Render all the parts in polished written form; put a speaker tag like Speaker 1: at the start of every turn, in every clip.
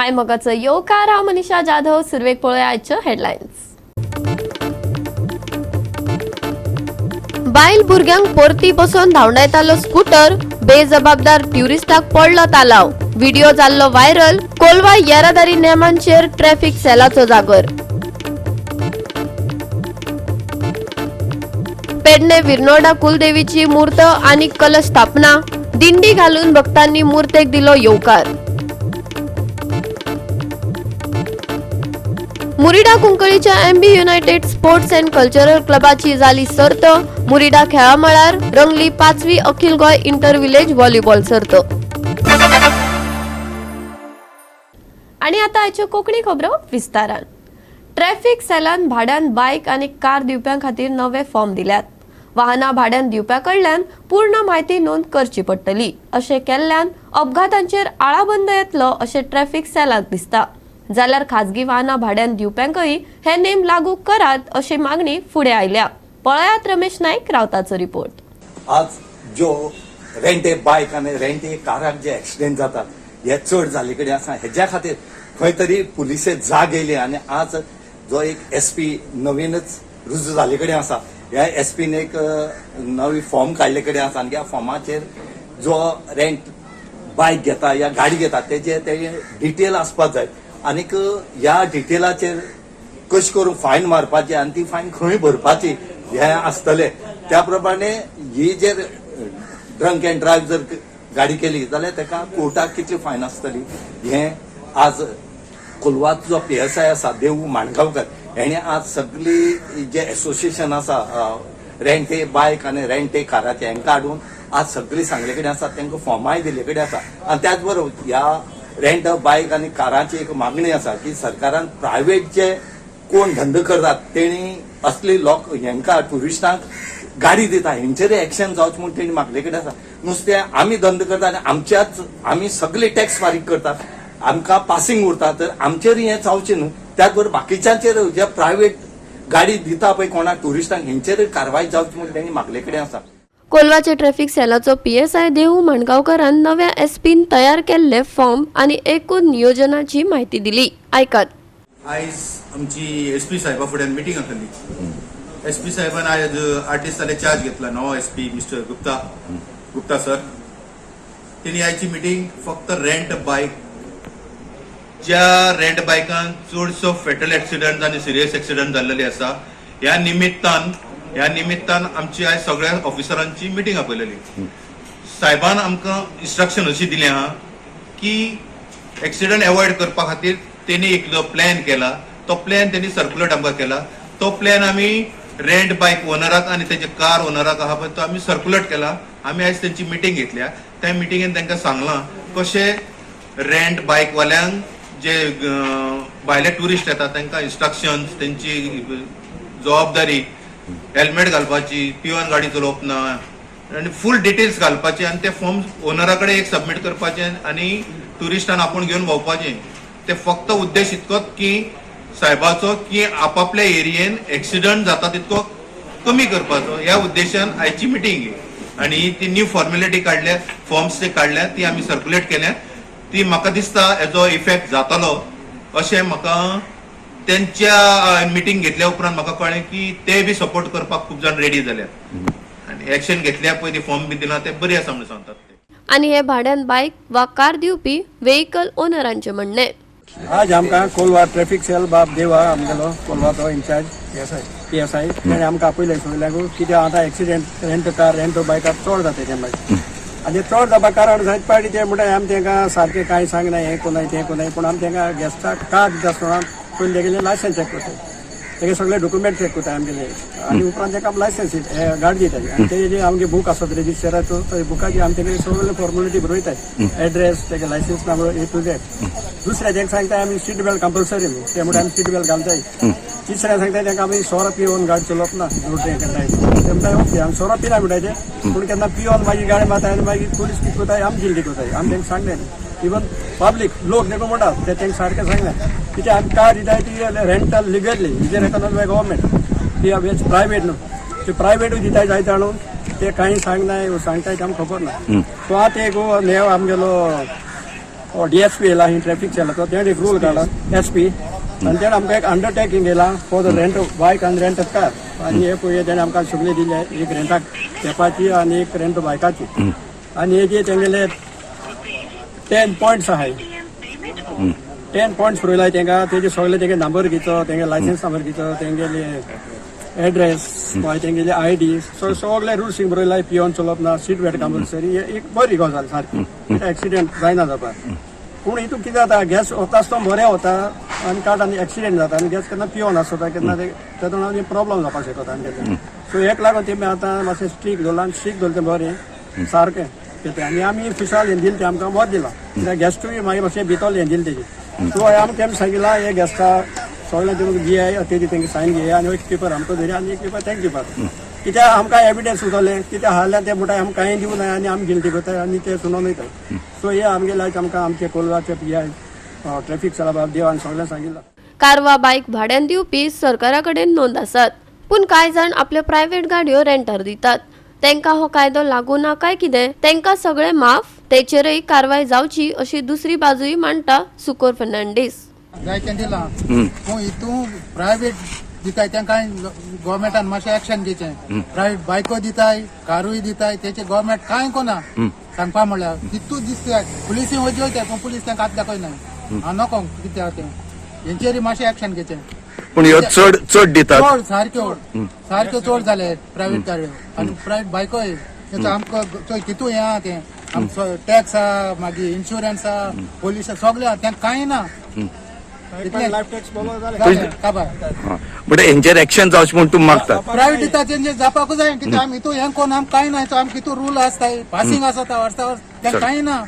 Speaker 1: मायमगाचं येवकार हांव मनीषा जाधव. सुरवेक पळोवया आयच्यो हेडलायन्स. बायल भुरग्यांक परती बसोवन धांवडायतालो स्कूटर, बेजबाबदार ट्युरिस्टाक पडलो तालाव. व्हिडिओ जाल्लो व्हायरल. कोलवा येरादारी नेमांचेर ट्रॅफिक सेलाचो जागर. पेडणे विर्नोडा कुलदेवीची मूर्त आनी कलश स्थापना. दिंडी घालून भक्तांनी मूर्तेक दिलो येवकार. मुरिडा कुंकळीच्या MB United Sports and Cultural क्लबाची जाली सर्त. मुरिडा खेळा मळार रंगली 5वी अखिल गोय इंटर विलेज व्हॉलीबॉल सर्त. आणि आता आयच्यो कोंकणी खबरो विस्तारान. ट्रॅफिक सेलान भाड्यान बायक आनी कार दिवप्यां खातीर नवे फॉर्म दिल्यात. वाहनां भाड्यान दिवप्या कडल्यान पूर्ण म्हायती नोंद करची पडटली. अशें केल्ल्यान अपघातांचेर आळाबंद येतलो अशें ट्रॅफिक सेलाक दिसता. जाल्यार खाजगी वाहनां भाड्यान दिवप्यांकय हे नेम लागू करात अशी मागणी फुडें आयल्या. पळयात रमेश नाईक रावताचो रिपोर्ट.
Speaker 2: आज जो रेंट ए बायक आनी रेंट ए काराक जे एक्सिडेंट जातात हे चड जाल्ले कडेन आसा. हेज्या खातीर खंय तरी पुलिसे जाग येयली आनी आज जो एक एसपी नवीनच रुजू जाल्ले कडेन आसा ह्या एसपीन एक नवी फॉर्म काडले कडेन आसा आनी ह्या फॉर्माचेर जो रेंट बायक घेता या गाडी घेता तेजे डिटेल आसपाक जाय आनीक ह्या डिटेलाचेर कशें करून फायन मारपाची आनी ती फायन खंय भरपाची हे आसतले. त्या प्रमाणे ही जर ड्रंक अँड ड्रायव्ह जर गाडी केली जाल्यार ताका कोर्टाक कितली फायन आसतली हे आज कोलवाचो जो PSI आसा देवू माणगांवकर हेणे आज सगळी जे एसोसिएशन आसा रेंट ए बायक आनी रेंट ए काराचे हेंका हाडून आज सगळी सांगले कडेन आसा तांकां फॉर्माय दिले कडेन आसा. आनी त्याच बरोबर ह्या रेंट बायक आनी काराची एक मागणी आसा की सरकारान प्रायव्हेट जे कोण धंदो करतात तेणी असली लोक हेंका टुरिस्टांक गाडी दिता हेंचेर एक्शन जावचें म्हूण तेणी मागले कडेन आसा. नुस्तें आमी धंदो करता आनी आमच्याच आमी सगळे टॅक्स फारीक करतात आमकां पासिंग उरता तर आमचेर हें जावचें न्हू. त्याच बरोबर बाकीच्यांचेर जे प्रायव्हेट गाडी दिता पळय कोणा टुरिस्टांक हेंचेर कारवाय जावची म्हूण तेणी मागले कडेन आसा.
Speaker 1: कोलवाचे ट्रॅफिक सेलाचो PSI देवू माणगांवकारान नव्या एसपीन तयार केल्ले फॉर्म आनी एकूण नियोजनाची म्हायती दिली. आयकात.
Speaker 3: आयज आमची एसपी साहेबा फुड्यान मिटींग आसली. एसपी साहेबान आयज आर्टिस्टाले चार्ज घेतला नवो एसपी मिस्टर गुप्ता सर. तेणी आयची मिटींग फक्त रेंट बायक ज्या रेंट बायकान चडसो फेटल एक्सिडंट आनी सिरियस एक्सिडंट जाल्लेले आसा ह्या निमित्तान आमची आयज सगळ्या ऑफिसरांची मिटींग आपयलेली. साहेबान आमकां इन्स्ट्रक्शन अशी दिली आहा की एक्सिडंट अवॉइड करपा खातीर तेणी एक जो प्लॅन केला तो प्लॅन तेणी सर्क्युलेट आमकां केला. तो प्लॅन आमी रेंट बायक ओनराक आनी तेजे कार ओनराक आहा पळय तो आमी सर्क्युलेट केला. आमी आयज तेंची मिटींग घेतल्या. त्या मिटींगेन तांकां सांगलां कशें रेंट बायक वाल्यांक जे भायले टुरिस्ट येतात तांकां इन्स्ट्रक्शन्स तेंची जबाबदारी हेल्मेट घालपाची पिवन गाडी चलोवप ना आनी फूल डिटेल्स घालपाचे आनी ते फॉर्म ओनरा कडेन एक सबमीट करपाचे आनी टुरिस्टान आपूण घेवन भोंवपाचें. ते फक्त उद्देश इतकोच की साहेबाचो की आपापल्या एरियेन एक्सिडंट जाता तितको कमी करपाचो ह्या उद्देशान आयची मिटींग आनी ती न्यू फॉर्मेलिटी काडल्या फॉर्म्स ते काडल्या ती आमी सर्क्युलेट केल्या. ती म्हाका दिसता हेजो इफेक्ट जातलो अशें म्हाका त्यांच्या मिटींग घेतल्या उपरांत म्हाका कळ्ळें की ते बी सपोर्ट करपाक खूब जाण रेडी जाल्यात आनी एक्शन घेतल्या पळय ती फॉर्म बी दिला ते बरी आसा म्हणून सांगतात ते.
Speaker 1: आनी हे भाड्यान बायक वा कार दिवपी व्हेइकल ओनरांचे म्हणणे.
Speaker 4: आज आमकां कोलवा ट्रॅफिक सेल बाब देवा आमगेलो कोलवाचो इंचार्ज PSI तेणें आमकां आपयलें सगळ्यांक कित्याक आतां एक्सिडेंट रेंट कार रेंट बायकाक चड जाता तें मागीर आनी चड जावपा कारण जायत पाटी ते म्हणटा आमी तांकां सारकें कांय सांगनाय हें कोनाय तें कोनाय पूण आमी तांकां गॅस्टाक कार दिता आसतना पयलीं तेगेलें लायसन्स चॅक करताय तेगे सगळे डॉक्युमेंट चॅक करताय आमगेले आनी उपरांत ताका लायसन्स गाडी दिताय आनी तेजे जे आमगे बूक आसत रेजिस्टराचो ते बुकाची आमी तेगे सगळे फॉर्मेलिटी बरयताय एड्रेस तेगे licence number A to Z. दुसऱ्या तेंका सांगताय आमी सीट बेल्ट कंपल्सरी न्हू ते म्हणटा आमी सीट बेल्ट घालताय. तिसऱ्या सांगताय तांकां आमी 100 पिवन गाडी चलोवप ना रोडे केन्नाय ते म्हणटाय ओके आमी 100 पिना म्हणटाय ते पूण केन्ना पिवन मागीर गाडी मारताय आनी मागीर पुलीस कितें करताय आमी जिल्ली करताय आमी तांकां सांगलें. इवन पब्लीक लोक देखून म्हणटा ते तांकां सारकें सांगलें कित्याक आमी कार दिताय ती रेंटल लिगली हेजेर रेकॉग्नायज बाय गव्हर्मेंट ती प्रायव्हेट न्हू ते प्रायव्हेटूय दिताय जायते हाडून ते कांय सांगनाय सांगताय ते आमकां खबर ना. सो आतां एक नेव आमगेलो DSP येयला ही ट्रॅफिक सेलाचो तेणें एक रूल काडला SP आनी तेणें आमकां एक अंडरटेकींग येयला फॉर द रेंट बायक आनी रेंट कार आनी हे पळय तेणें आमकां सगळे दिले एक रेंटाक कॅपाची आनी एक रेंट बायकाची आनी हेजे तेंगेले 10 पॉयंट्स आहाय 10 पॉयंट्स बरयलाय तेंकां तेजे सगळे तेंगे नंबर घेवचो तेंगे लायसन्स नंबर घेवचो तेंगेले एड्रेस मागीर तेंगेले ID सगळे रुल्स बरयलाय पियोन चलोवप ना सीट बेल्ट कंपल्सरी एक बरी गजाल सारकी एक्सिडेंट जायना जावपाक पूण हितून कितें जाता गॅस वता आसतना बरें वता आनी कार्डान एक्सिडेंट जाता आनी गॅस केन्ना पियोन आसता केन्ना तेतून आनी प्रॉब्लम जावपाक शकता आनी सो हेक लागून तेमी आतां मातशें स्ट्रीक दवरला आनी स्ट्रीक दवरलें बरें सारकें कितें आनी आमी फिशाल हें दिलें तें आमकां वत दिलां कित्याक गॅस्टूय मागीर मातशें भितोल हें दिलें तेजें सो आमकां तेमी सांगितलां हे गॅस्टा सगळें तुमकां दियाय तेजी तेंगे सायन घेया आनी एक पेपर आमकां धरया आनी एक पेपर तेंका दिवपाक कित्याक आमकां एविडन्स उरतलें कित्याक हारल्यार ते म्हणटा आमकां कांय दिवं ना आनी आमी गिल्टी करता आनी ते सुनोवन वयता सो हे आमगे लायक आमकां आमचे कोलवाचे PI ट्रॅफिक सेला बाब देव आनी सगळें सांगितलां
Speaker 1: कार वा बायक भाड्यान दिवपी सरकारा कडेन नोंद आसात पूण कांय जाण आपल्यो प्रायव्हेट गाडयो रेंटार दितात तांकां हो कायदो लागू ना काय कितें तांकां सगळें माफ तेचेरय कारवाय जावची अशी दुसरी बाजूय मांडटा सुकोर फर्नांडीस
Speaker 5: जायतें दिलां पूण हितून प्रायव्हेट दिताय तांकां गव्हर्मेंटान मातशें एक्शन घेवचें प्रायव्हेट बायको दिताय कारूय दिताय तेचे गव्हर्मेंट कांय कोना सांगपा म्हणल्यार तितूच दिसता पुलिसी वचूं वयता पूण पुलीस तांकां हात दाखयना हांव नको कितें तें हेंचेरय मातशें एक्शन घेवचें
Speaker 6: पूण ह्यो चड दितात
Speaker 5: चड सारक्यो चड जाले प्रायव्हेट गाडयो आनी प्रायव्हेट बायकोय तेचो आमकां कितू हें आहा तें आमचो टॅक्स आहा मागीर इन्शुरन्स आहा पोलीस सगळें आहा तें कांय ना
Speaker 4: लायफ टॅक्स बोलो जालें
Speaker 5: काबार
Speaker 6: म्हणजे हेंचेर एक्शन जावचें म्हूण तूं मागता
Speaker 5: प्रायव्हेट दिता तेंचे जावपाकूच जाय कित्याक आमी हितून हें कोण आमकां कांय ना आमकां हितून रूल आसताय पासिंग आसता वर्सा वर्स तें कांय ना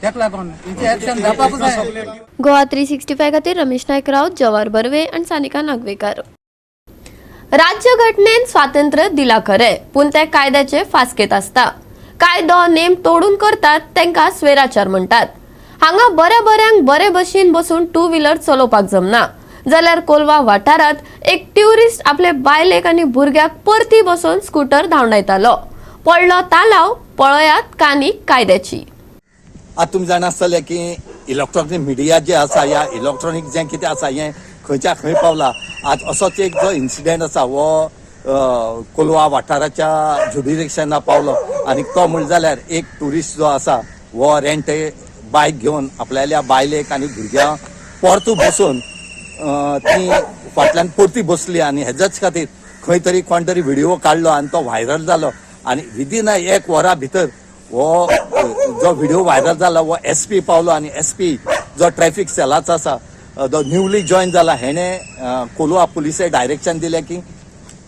Speaker 5: तेका लागून तेंचे एक्शन जावपाकूच जाय
Speaker 1: गोवा 365 खातीर रमेश नायक रावत जवाहर बर्वे आनी सानिका नागवेकर राज्यघटनेन स्वातंत्र्य दिला खरें पूण ते कायद्याचे फासकेत आसता कायदो नेम तोडून करतात तांकां स्वेराचार म्हणटात हांगा बऱ्यांक बरे भशेन बसून 2 व्हिलर चलोवपाक जमना जाल्यार कोलवा वाठारांत एक ट्युरिस्ट आपले बायलेक आनी भुरग्याक परती बसून स्कूटर धांवडायतालो पडलो तालाव पळयात कानी कायद्याची
Speaker 2: आता तुमी जाणा आसतले की इलेक्ट्रॉनिक मिडिया जे आसा या इलेक्ट्रॉनिक जे कितें आसा हें खंयच्या खंय पावला आज असोच एक जो इन्सिडेंट आसा वो कोलवा वाठाराच्या ज्युडिरिक्शना पावलो आनी तो म्हणले जाल्यार एक ट्युरिस्ट जो आसा वो रेंट बायक घेवन आपल्याल्या बायलेक आनी भुरग्यां परतू बसून ती फाटल्यान परती बसली आनी हेच्याच खातीर खंय तरी कोण तरी व्हिडिओ काडलो आनी तो व्हायरल जालो आनी विदीन 1 वरा भितर वो जो व्हिडिओ व्हायरल जाला वो SP पावलो आनी SP जो ट्रॅफिक सेलाचो आसा जो न्यूली जॉईन जाला हेणे कोलवा पुलिसे डायरेक्शन दिले की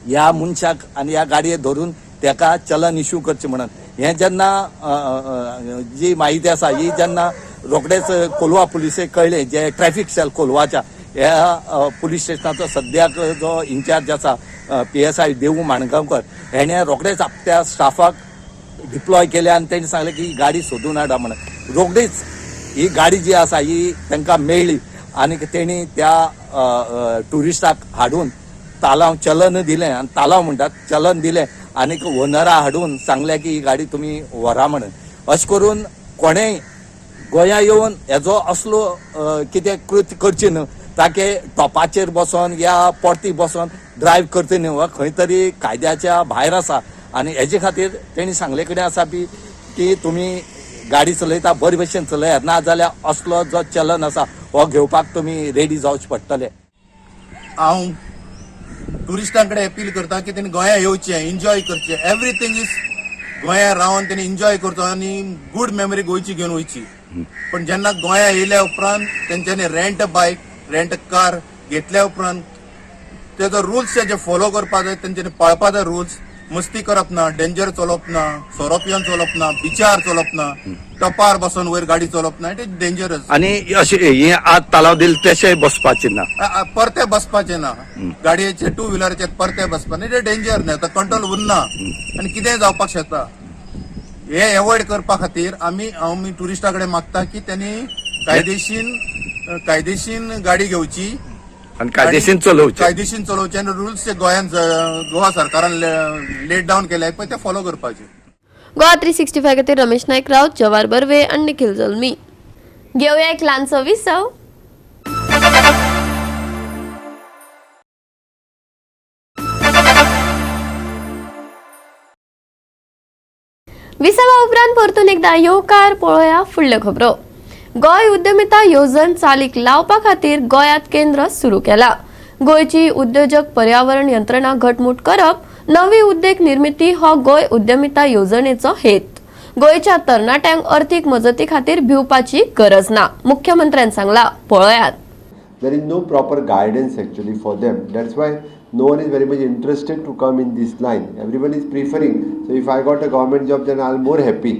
Speaker 2: ह्या मनशाक आनी ह्या गाडये धरून तेका चलन इश्यू करचे म्हणून हे जेन्ना जी माहिती आसा ही जेन्ना रोखडेच कोलवा पुलिसेक कळ्ळे जे ट्रॅफिक सेल कोलवाच्या ह्या पुलीस स्टेशनाचो सद्याक जो इन्चार्ज आसा PSI देवू माणगांवकर हेणे रोखडेच आपल्या स्टाफाक डिप्लॉय केले आनी तेणी सांगले की ही गाडी सोदून हाडा म्हणून रोखडीच ही गाडी जी आसा ही तांकां मेळ्ळी आनी तेणी त्या ट्युरिस्टाक हाडून तालाव चलन दिलें आनी तालाव म्हणटात चलन दिलें आनीक ओनरा हाडून सांगलें की ही गाडी तुमी व्हरा म्हणून अशें करून कोणेय गोंया येवन हेजो असलो कितें कृत्य करची न्हू ताके टॉपाचेर बसोन या परती बसोन ड्रायव्ह करता न्हू वा खंय तरी कायद्याच्या भायर आसा आनी हेजे खातीर तेणी सांगले कडेन आसा की तुमी गाडी चलयता बरे भशेन चलयात ना जाल्यार असलो जो चलन आसा हो घेवपाक तुमी रेडी जावचे पडटले
Speaker 3: हांव टुरिस्टां कडेन अपील करता की तेणी गोंया येवचें एन्जॉय करचें एवरीथींग इज गोंया रावन तेणी एन्जॉय करचो आनी गूड मेमरी गोंयची घेवन वयची पण जेन्ना गोंया येयल्या उपरांत तेंच्यांनी रेंट बायक रेंट कार घेतल्या उपरांत तेजो रुल्स जे फॉलो करपा जाय तेंच्यांनी पाळपा जाय रुल्स मस्ती करप ना डेंजर चलोवप ना सोरो पिवन चलोवप ना बिचार चलोवप ना टपार बसून वयर गाडी चलोवप ना इट इज डेंजरस
Speaker 6: आनी अशें हे आज तालाव दिल तशें बसपाचें ना
Speaker 3: परते बसपाचें ना गाडयेचे 2 व्हिलराचे परते बसपा इट इज डेंजर न्ही कंट्रोल उरना आनी कितेंय जावपाक शकता हे एवॉयड करपा खातीर आमी टुरिस्टा कडेन मागता की त्यांनी कायदेशीन गाडी घेवची
Speaker 6: आनी कायदेशीर चलोवचें
Speaker 3: आनी रुल्स जे गोवा सरकारान लेट डावन केल्याय पळय ते फॉलो करपाचे
Speaker 1: गोवा 365 खातीर रमेश नायक रावत जवाहर बर्वे आनी निखिल जल्मी घेऊया एक लहानसं विसव. विसवा उपरांत परतून एकदा येवकार पळोवया फुडल्यो खबरो. गोंय उद्यमिता येवजण चालीक लावपा खातीर गोंयांत केंद्र सुरू केला. गोंयची उद्योजक पर्यावरण यंत्रणा घटमूट करप, नवी उद्देग निर्मिती हो गोंय उद्यमिता येवजणेचो हेत. गोंयच्या तरणाट्यांक अर्थीक मजती खातीर भिवपाची गरज ना, मुख्यमंत्र्यान सांगला. पळोवयात.
Speaker 7: There is no proper guidance actually for them. That's why no one is very much interested to come in this line. Everyone is preferring. So if I got a government job, then I'll more happy.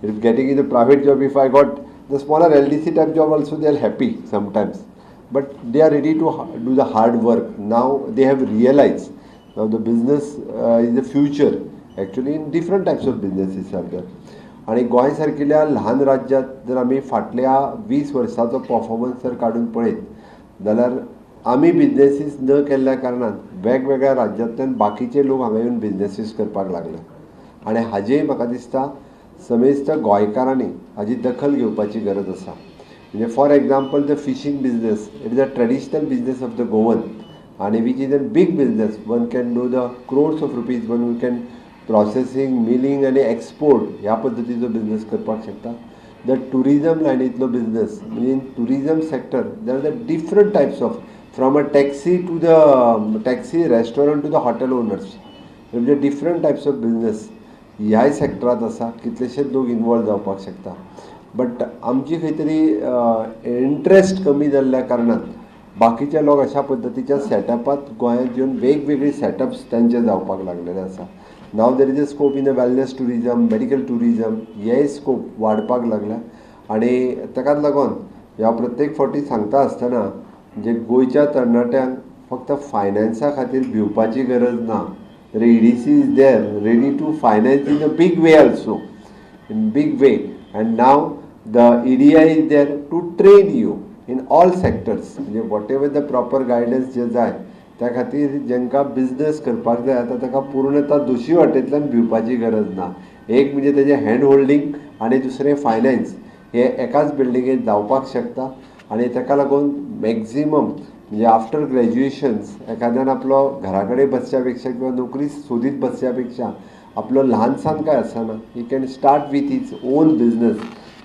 Speaker 7: If getting in a private job, if I got the smaller LDC type job also, they are happy sometimes. But they are ready to do the hard work. Now they have realized now the business is the future. Actually in different types of businesses are there. आणि गोंय सारकिल्या ल्हान राज्यात जर आमी फाटल्या 20 वर्सांचो performance जर काडून पळयत जाल्यार आमी बिजनेसीस न केल्ल्या कारणान वेगवेगळ्या राज्यांतल्यान बाकीचे लोक हांगा येवन बिजनेसीस करपाक लागले आनी हाजेय म्हाका दिसता समेस्त गोंयकारांनी हाजी दखल घेवपाची गरज आसा. म्हणजे for example the fishing business, it is a traditional business of the Goan आणि which is a big business. One can do the crores of rupees, one we can processing, milling आणि एक्सपोर्ट ह्या पद्दतीचो बिजनेस करपाक शकता. द टुरिजम लायनींतलो business म्हणजे in tourism sector there are the different types of from a taxi to the taxi restaurant to the hotel owners, म्हणजे different types of business ह्याय सेक्टरांत आसा. कितलेशेच लोक इनवॉल्व जावपाक शकता. बट आमची खंय तरी इंट्रस्ट कमी जाल्ल्या कारणान बाकीचे लोक अशा पद्दतीच्या सेटअपात गोंयांत येवन वेगवेगळी सेटअप्स तांचे जावपाक लागलेले आसा. Now there is a scope in a wellness tourism, medical tourism, हे स्कोप वाडपाक लागला. आणि ताकाच लागून ह्या प्रत्येक फावटी सांगता आसतना म्हणजे गोंयच्या तरणाट्यांक फक्त फायनान्सा खातीर भिवपाची गरज ना. तर EDC is there ready to finance in a big way also, in big way. And now the EDI is there to train you in all sectors. म्हणजे whatever the proper guidance जे जाय त्या खातीर जेंकां business करपाक जाय आतां ताका पूर्णता दोशी वाटेंतल्यान भिवपाची गरज ना. एक म्हणजे तेजें हँड होल्डिंग आनी दुसरें फायनान्स हे एकाच बिल्डिंगेंत जावपाक शकता. आनी ताका लागून मॅक्झिमम म्हणजे आफ्टर ग्रॅज्युएशन्स एखाद्यान आपलो घरा कडेन बसच्या पेक्षा किंवा नोकरी सोदीत बसच्या पेक्षा आपलो ल्हानसान काय आसना, he can start with his own business.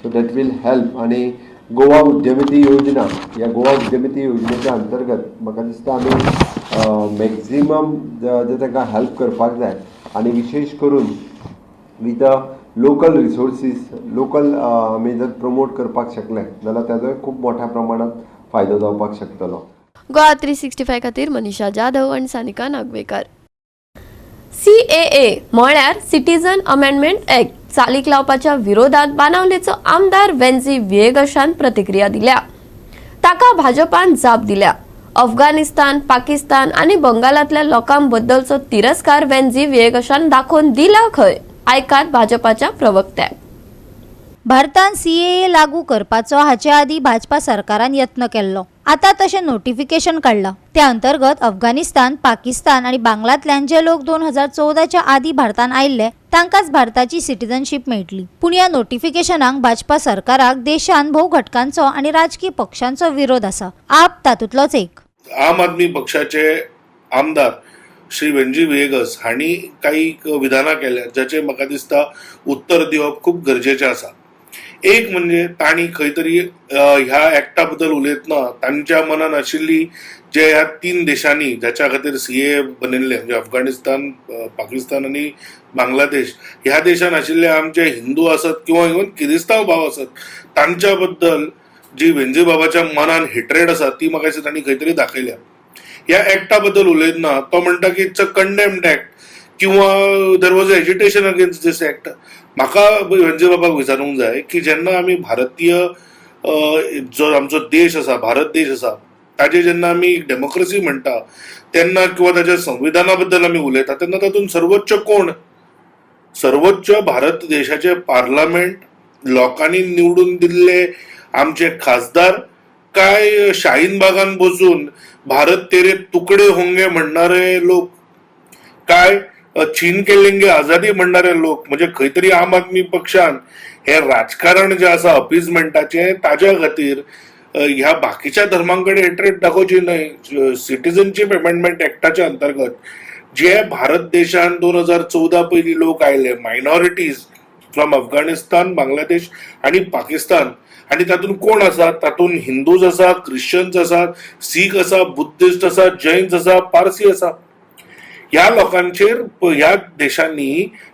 Speaker 7: So that will help. आनी गोवा उद्यमिती योजना, या गोवा उद्यमिती योजनेच्या अंतर्गत म्हाका दिसता आमी मॅक्झिमम जे ताका हेल्प करपाक जाय आनी विशेश करून with the local resources, local आमी जर प्रमोट करपाक शकले जाल्यार ताजोय खूब मोठ्या प्रमाणात फायदो जावपाक शकतलो.
Speaker 1: गोवा 365 खातीर मनीषा जाधव आणि सानिका नागवेकर. CAA म्हळ्यार सिटीजन अमेंडमेंट ऍक्ट चालीक लावपाच्या विरोधात बानावलेचो आमदार वेन्झी विएगशान प्रतिक्रिया दिल्या. ताका भाजपान जाप दिल्या. अफगाणिस्तान, पाकिस्तान आणि बंगालातल्या लोकांबद्दलचो तिरस्कार वेन्झी विएगशान दाखोवन दिला खंय. आयकात भाजपाच्या प्रवक्त्याक.
Speaker 8: भारतान CAA लागू करपाचो हाचे आदी भाजपा सरकारान यत्न केल्लो. आता तशें नोटिफिकेशन काडला. त्या अंतर्गत अफगाणिस्तान, पाकिस्तान आणि बांगलातल्यान जे लोक 2014च्या आदी भारतान आयिल्ले तांकांच भारताची सिटीजनशीप मेळटली. पूण ह्या नोटिफिकेशनाक भाजपा सरकाराक देशान भोव घटकांचो आणि राजकीय पक्षांचो विरोध आसा. आप तातूंतलोच एक.
Speaker 9: आम आदमी पक्षाचे आमदार श्री वेन्झी विएगस हांणी काही विधानां केल्या जाचे म्हाका दिसता उत्तर दिवप खूप गरजेचें आसा. एक म्हणजे तांणी खंय तरी ह्या ऍक्टा बद्दल उलयतना तांच्या मनान आशिल्ली जे ह्या 3 देशांनी जाच्या खातीर CAA बनिल्ले म्हणजे अफगाणिस्तान, पाकिस्तान आणि बांगलादेश ह्या देशांत आशिल्ले आमचे हिंदू आसत किंवा इवन किरिस्तांव भाव आसत तांच्या बद्दल जी वेन्झी बाबाच्या मनान हेट्रेड आसा ती म्हाका दिसता तांणी खंय तरी दाखयल्या. ह्या ऍक्टा बद्दल उलयतना तो म्हणटा की इट्स अ कंडेम्ड ऍक्ट किंवा there was agitation against this act. म्हाका वेन्झी बाबाक विचारूंक जाय की जेन्ना आमी भारतीय जो आमचो देश आसा, भारत देश आसा, ताजे जेन्ना आमी डेमोक्रेसी म्हणटा तेन्ना किंवा ताच्या संविधाना बद्दल आमी उलयता तेन्ना तातूंत सर्वोच्च कोण? सर्वोच्च भारत देशाचे पार्लमेंट, लोकांनी निवडून दिल्ले आमचे खासदार, काय शाहीन बागान बसून भारत तेरे तुकडे होंगे म्हणणारे लोक, काय छीन केल्लेंगे आझादी म्हणणारे लोक म्हणजे खंय तरी आम आदमी पक्षान हे राजकारण जे आसा अपीजमेंटाचे ताज्या खातीर ह्या बाकीच्या धर्मांकडे हेट्रेट दाखोवची न्हय. सिटीजनशिप अमेंडमेंट एक्टाच्या अंतर्गत जे भारत देशान 2014 पयलीं लोक आयले मायनॉरिटीज फ्रॉम अफगाणिस्तान, बांगलादेश आणि पाकिस्तान, आणि तातूंत कोण आसा, तातूंत हिंदूज आसा, क्रिश्चन्स आसात, सीख आसा, बुद्धिस्ट आसा, जैन्स आसा, पारसी आसा. ह्या लोकांचेर ह्या देशांनी,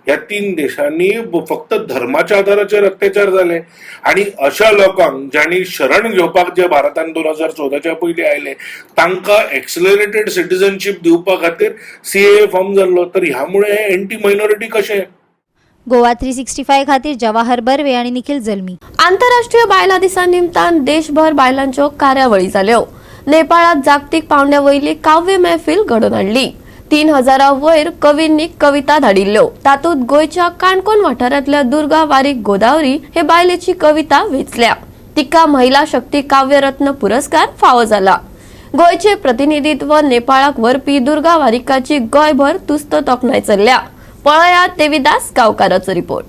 Speaker 9: ह्या 3 देशांनी फक्त धर्माच्या आधाराचेर अत्याचार झाले, आणि अशा लोकांक ज्यांनी शरण घेवपाक जे भारतान 2014च्या पयलीं आयले तांकां एक्सलरेटेड सिटीजनशीप दिवपा खातीर CAA फॉर्म जाल्लो. तर ह्यामुळे हे एंटी मायनॉरिटी कशें?
Speaker 8: गोवा 365 खातीर जवाहर बर्वे आणि निखिल जल्मी.
Speaker 1: आंतरराष्ट्रीय बायलां दिसा निमतान देशभर बायलांच्यो कार्यावळी जाल्यो. नेपाळात जागतीक पावंड्या वयली काव्य महफील घडोवन हाडली. 3000 वयर कवींनी कविता धाडिल्ल्यो. तातूंत गोंयच्या काणकोण वाठारांतल्या दुर्गा वारीक गोदावरी हे बायलेची कविता वेचल्या. तिका महिला शक्ती काव्यरत्न पुरस्कार फावो जाला. गोंयचे प्रतिनिधित्व नेपाळाक व्हरपी दुर्गा वारिकाची गोंयभर तुस्त तोखणाय चल्ल्या. पळयात देविदास गांवकाराचो रिपोर्ट.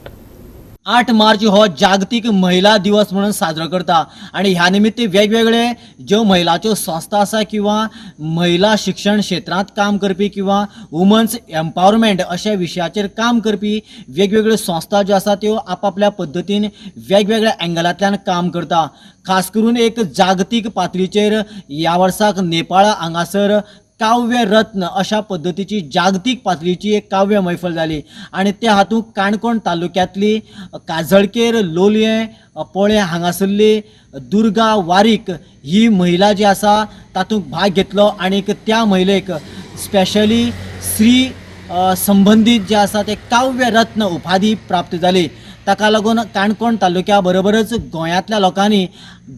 Speaker 10: 8 मार्च हो जागतीक महिला दिवस म्हणून साजरो करता आणि ह्या निमित्त वेगवेगळे ज्यो महिलाच्यो संस्था आसा किंवा महिला शिक्षण क्षेत्रांत काम करपी किंवा वुमन्स एम्पावरमेंट अशा विशयाचेर काम करपी वेगवेगळ्यो संस्था ज्यो आसा त्यो आपापल्या पद्दतीन वेगवेगळ्या एंगलांतल्यान काम करता. खास करून एक जागतीक पातळीचेर ह्या वर्साक नेपाळ हांगासर काव्य रत्न अशा पद्धतीची जागतिक पातळीची एक काव्य मैफल जाली आणि त्या हातूंत काणकोण तालुक्यांतली काजळकेर, लोलये, पोळे हांगासरली दुर्गा वारीक ही महिला जी आसा तातूंत भाग घेतलो आणि त्या महिलेक स्पेशली श्री संबंधीत जे आसा ते काव्य रत्न उपाधी प्राप्त जाली. ताका लागून काणकोण तालुक्या बरोबरच गोंयांतल्या लोकांनी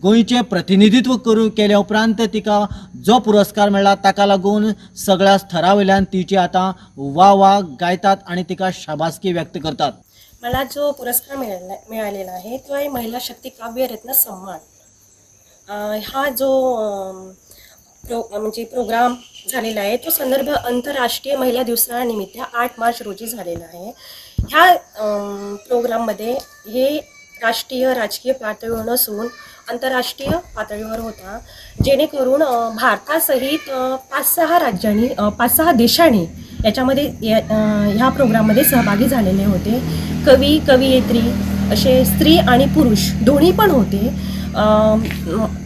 Speaker 10: गोंयचें प्रतिनिधित्व केल्या उपरांत तिका जो पुरस्कार मेळ्ळा ताका लागून सगळ्या स्तरा वयल्यान तिची आतां वा गायतात आणि तिका शाबासकी व्यक्त करतात.
Speaker 11: मला जो पुरस्कार मिळालेला आहे तो आहे महिला शक्ती काव्यरत्न सन्मान. हा जो म्हणजे प्रोग्राम झालेला आहे तो संदर्भ आंतरराष्ट्रीय महिला दिवसानिमित्त 8 मार्च रोजी झालेला आहे. ह्या प्रोग्राममध्ये हे राष्ट्रीय राजकीय पातळीवर नसून आंतरराष्ट्रीय पातळीवर होता, जेणेकरून भारतासहित 5-6 राज्यांनी 5-6 देशांनी याच्यामध्ये ह्या प्रोग्राममध्ये सहभागी झालेले होते. कवी, कवयित्री असे स्त्री आणि पुरुष दोन्ही पण होते.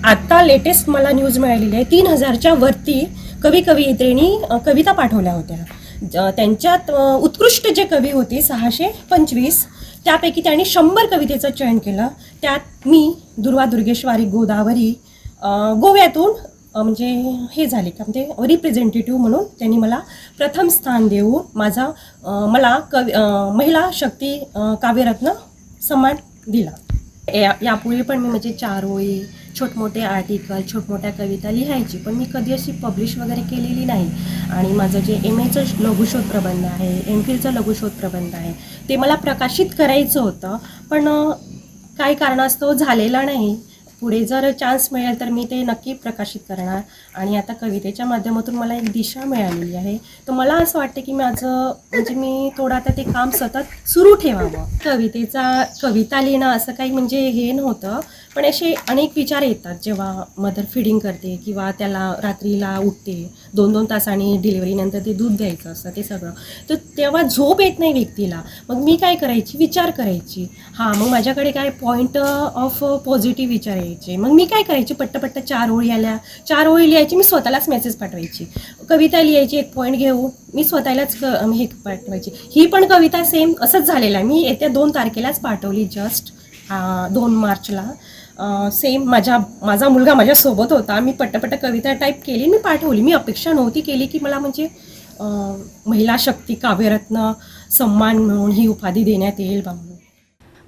Speaker 11: आत्ता लेटेस्ट मला न्यूज मिळालेली आहे 3000च्या वरती कवयित्रींनी कविता पाठवल्या होत्या. त्यांच्यात उत्कृष्ट जे कवी होते 625, त्यापैकी त्यांनी 100 कवितेचं चयन केलं. त्यात मी दुर्वा दुर्गेश्वरी गोदावरी गोव्यातून म्हणजे हे झाले का म्हणजे रिप्रेझेंटेटिव्ह म्हणून त्यांनी मला प्रथम स्थान देऊन मला महिला शक्ती काव्यरत्न सन्मान दिला. यापूर्वी पण मी म्हणजे 4 ओळी, छोटमोठे आर्टिकल, छोटमोठ्या कविता लिहायची, पण मी कधी अशी पब्लिश वगैरे केलेली नाही. आणि माझं जे MAचं लघुशोध प्रबंध आहे, MPhilचं लघुशोध प्रबंध आहे ते मला प्रकाशित करायचं होतं, पण काही कारणास्तव झालेलं नाही. पुढे जर चान्स मिळेल तर मी ते नक्की प्रकाशित करणार. आणि आता कवितेच्या माध्यमातून मला एक दिशा मिळालेली आहे, तर मला असं वाटतं की म्हणजे मी थोडं आता ते काम सतत सुरू ठेवावं. कविता लिहिणं असं काही म्हणजे हे नव्हतं, पण असे अनेक विचार येतात जेव्हा मदर फिडिंग करते किंवा त्याला रात्रीला उठते, 2-2 तासांनी डिलिव्हरीनंतर ते दूध द्यायचं असतं ते सगळं, तर तेव्हा झोप येत नाही व्यक्तीला. मग मी काय करायची, विचार करायची. मग माझ्याकडे काय पॉईंट ऑफ पॉझिटिव्ह विचार यायचे. मग मी काय करायची, पट्ट 4 ओळी आल्या, 4 ओळी लिहायची, मी स्वतःलाच मेसेज पाठवायची. कविता लिहायची, एक पॉईंट घेऊ, मी स्वतःलाच हे पाठवायची. ही पण कविता सेम असंच झालेलं आहे. मी येत्या 2 तारखेलाच पाठवली, जस्ट 2 मार्चला. सेम माझा मुलगा माझ्यासोबत होता. मी पट्ट कविता टाईप केली, मी पाठवली. मी अपेक्षा नव्हती केली की मला म्हणजे महिला शक्ती काव्यरत्न सन्मान म्हणून ही उपाधी देण्यात येईल बा म्हणून.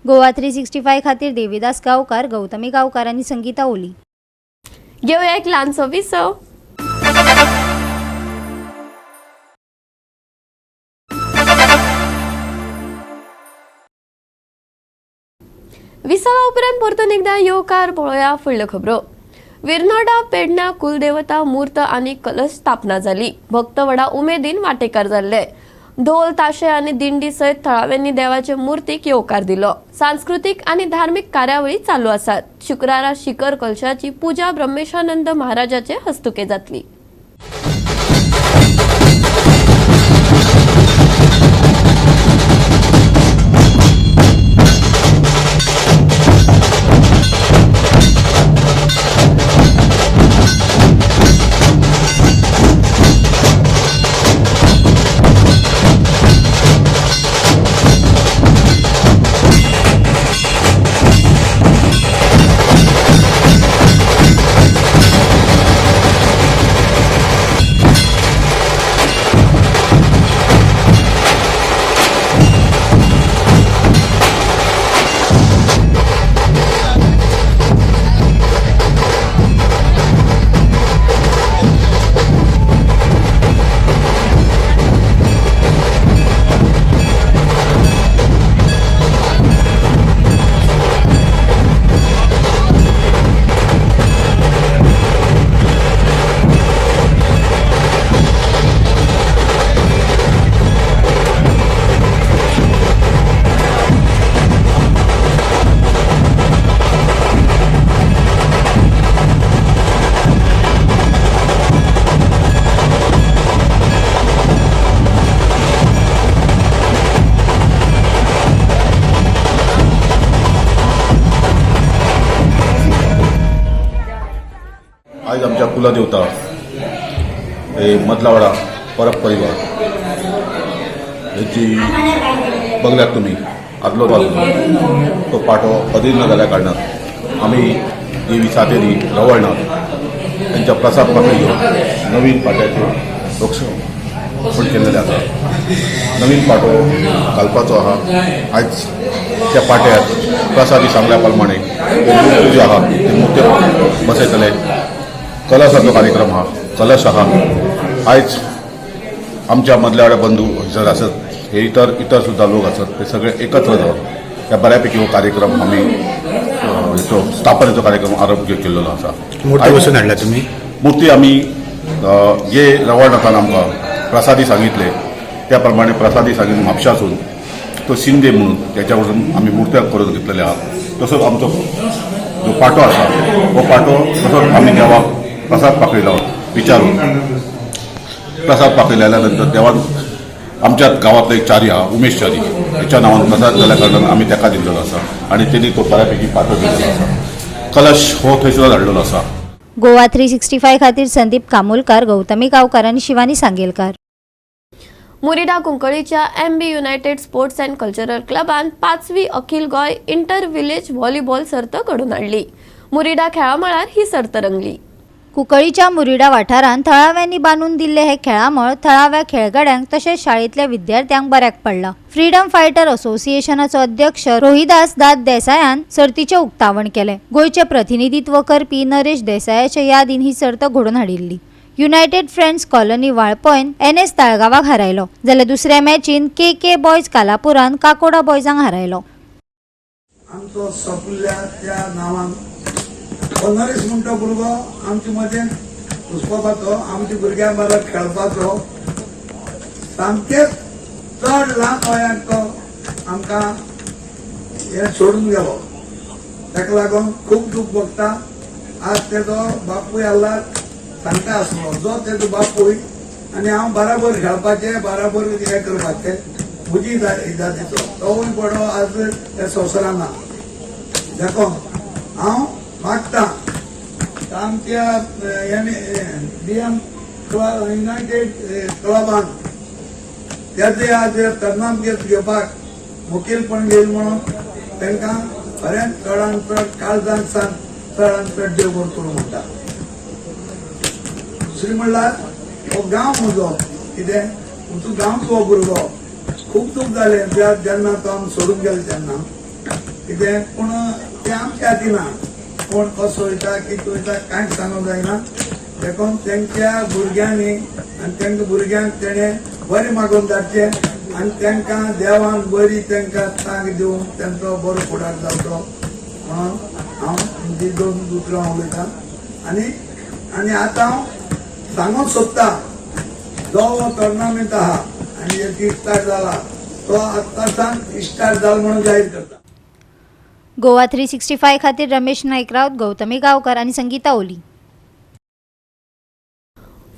Speaker 8: गोवा 365 खातीर देविदास गांवकार, गौतमी गांवकार आणि संगीता ओली.
Speaker 1: घेऊया एक ल्हानसो विसव. विसावा उपरांत परतून एकदा येवकार पळोवया फुडल्यो खबरो. विर्नोडा पेडण्या कुलदेवता मूर्त आनी कलश स्थापना जाली. भक्त व्हडा उमेदीन वांटेकार जाल्ले. ढोल ताशे आणि दिंडी सहित थळाव्यांनी देवाचे मुर्तीक येवकार दिलो. सांस्कृतिक आणि धार्मिक कार्यावळी चालू आसात. शुक्रारा शिखर कलशाची पूजा ब्रह्मेशानंद महाराजाचे हस्तुके जातली.
Speaker 12: आज आमच्या कुलदेवता हे मदलावाडा परब परिवार हेची बघल्यात तुम्ही आदलो तो पाटो अधीर न जाल्या कारणान आम्ही देवी सातेरी रवळनाथ त्यांच्या प्रसाद पाकळी घेऊन नवीन पाट्याचे रोक्षण केलेले आसा. नवीन पाटो घालपाचो आहा. आज त्या पाट्यात प्रसादी सांगल्या प्रमाणे जे आहा ते मुख्य बसयतले. कलशाचो कार्यक्रम हा. कलश आहा आयज आमच्या मदल्या बंधू हजर आसत. हे इतर सुद्धा लोक आसत. ते सगळे एकत्र जावन त्या बऱ्यापैकी हो कार्यक्रम आम्ही हेचो स्थापनेचो कार्यक्रम आरंभ केल्लो आसा.
Speaker 3: मूर्ती बसून हाडल्या तुम्ही?
Speaker 12: मूर्ती आम्ही जे रवळनाथान आमकां प्रसादी सांगितले त्या प्रमाणे प्रसादी सांगितले म्हापशासून तो शिंदे म्हणून त्याच्या वरून आम्ही मूर्त्या करून घेतलेले आहात. तसोच आमचो जो पाटो आसा हो पाटो तसोच आम्ही देवाक प्रसाद पाकळिलो विचारून प्रसाद पाकळिल्या नंतर देवान आमच्या गावातलो एक चारी आहा उमेश चारी हेच्या नांवान प्रसाद जाल्या कारणान आम्ही तेका दिल्लो आसा आणि त्यांनी तो बऱ्यापैकी पाटो दिल्लो आसा. कलश हो थंयसर धाडलेलो आसा.
Speaker 8: गोवा 365 खातीर संदीप कामोलकार, गौतमी गांवकार आणि शिवानी सांगेलकार.
Speaker 1: मुरिडा कुंकळीच्या MB United Sports and Cultural क्लबान 5वी अखिल गोय इंटर विलेज व्हॉलीबॉल सर्त घडून हाडली. मुरिडा खेळामळार ही सर्त रंगली.
Speaker 8: कुंकळीच्या मुरिडा वाठारांत थळाव्यांनी बांदून दिल्ले हे खेळामळ थळाव्या खेळगड्यांक तशेंच शाळेंतल्या विद्यार्थ्यांक बऱ्याक पडला. फ्रीडम फायटर असोसिएशनाचो अध्यक्ष रोहिदास दास देसायान सर्तीचे उक्तावण केले. गोयचे प्रतिनिधित्व करपी नरेश देसायाच्या यादीन ही सर्त घडोवन हाडिल्ली. युनायटेड फ्रेंड्स कॉलनी वाळपॉयन NS ताळगावाक हारयलो जाल्यार दुसऱ्या मॅचीन KK बॉयज कालापुरान काकोडा बॉयजांक हारयलो.
Speaker 13: आमचो सपुल्या त्या नावान 15 मिनटां भुरगो आमचे मदें घुसपाचो, आमच्या भुरग्यां बरोबर खेळपाचो. सामकेच चड ल्हान वयात तो आमकां हे सोडून गेलो. ताका लागून खूब दूख भोगता. आज तेजो बापूय आसला सांगता आसलो जो तेजो बापूय आनी हांव बराबर खेळपाचे बराबर हे करपाचे म्हजी इजादीचो तोवूय बडो आज त्या संवसारान ना. देखो हांव मागता आमच्या DM युनायटेड क्लबान त्याचे आज तरणामतीर घेवपाक मुखेलपण घेयल म्हणून तांकां खरेंच चडांत चड काळजांत सान चडांत चड देव बरो करूं म्हणटा. दुसरी म्हणल्यार हो गांव म्हजो कितें तुमचो गांवचो हो भुरगो खूब दूख जालें जेन्ना तो आमी सोडून गेलो तेन्ना कितें पूण तें आमच्या हातीन ना. कोण कसो वयता कितें वयता कांयच सांगूंक जायना. देखून तेंच्या भुरग्यांनी आनी तेंच्या भुरग्यांक तेणें बरें मागून धाडचें आनी तेंकां देवान बरी तेंकां तांक दिवन तेंचो बरो फुडार जावचो म्हणून हांव ही 2 उतरां उलयतां. आनी आतां हांव सांगूंक सोदतां जो हो टोर्नामेंट आहा आणि एक स्टार्ट झाला तो आत्ता सांग स्टार्ट झाला म्हणून जाहीर करता.
Speaker 8: गोवा 365 खातीर रमेश नाईक राऊत, गौतमी गावकर आणि संगीता ओली.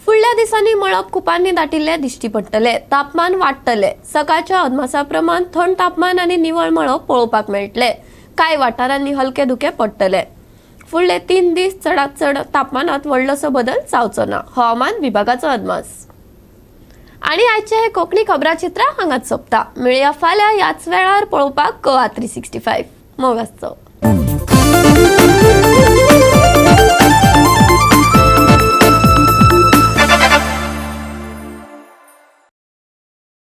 Speaker 1: फुडल्या दिसांनी मळब कुपांनी दाटिल्ले दिश्टी पडटले. तापमान वाडटले. सकाळच्या अदमासाप्रमाण थंड तापमान आणि निवळ मळब पळोवपाक मेळटले. कांय वाठारांनी हलके धुके पडटले. फुडले 3 दीस चडांत चड तापमानात व्हडलोसो बदल जावचो ना, हवामान विभागाचो अदमास. आणि आजचे हे कोंकणी खबराचित्र हांगाच सोंपता. मेळया फाल्यां ह्याच वेळार पळोवपाक गोवा 365. मोग आसचो.